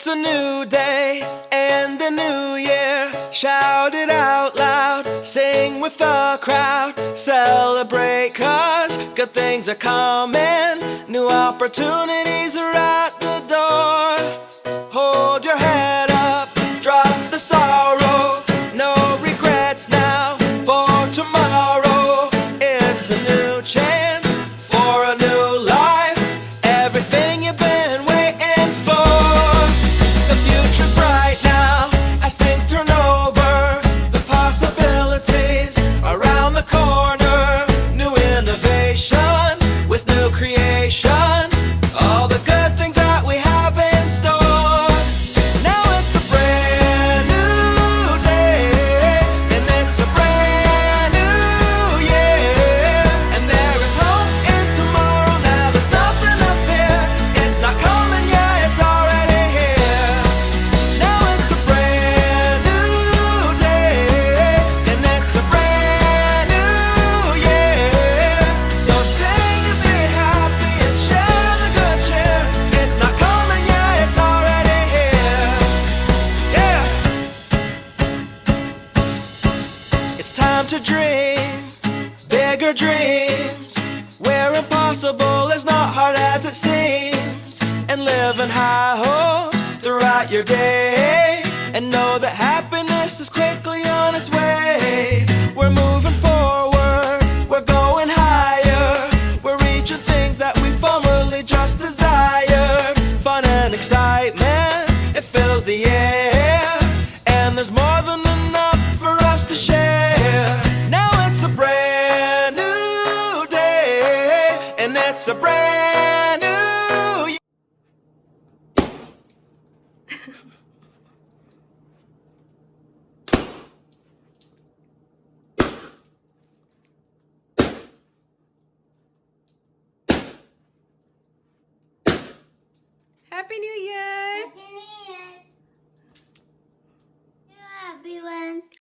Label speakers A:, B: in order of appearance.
A: It's a new day and a new year. Shout it out loud, sing with the crowd. Celebrate 'cause good things are coming. New opportunities are at the door. Hold your head up, drop the sorrow. No regrets now for tomorrow. It's a new chance for a new life. Everything you've been waiting for. The future's bright now as things turn over. The possibilities around the corner. New innovation with new creation. All the good things that we have in store. Now it's a brand new day, and it's a brand new year. And there is hope in tomorrow. Now there's nothing up here. It's not coming yet, it's already here. Now it's a brand new day, and it's a brand new year. So sing and be happy and share the good cheer. It's not coming yet, it's already here. Yeah. It's time to dream bigger dreams, where impossible is not hard as it seems. And live in high hopes throughout your day, and know that happiness is quickly on its way. We're moving forward, we're going higher. We're reaching things that we formerly just desired. Fun and excitement, it fills the air. And there's more than enough for us to share. Now it's a brand new day, and it's a brand new year.
B: Happy New Year!
C: Happy New Year to everyone.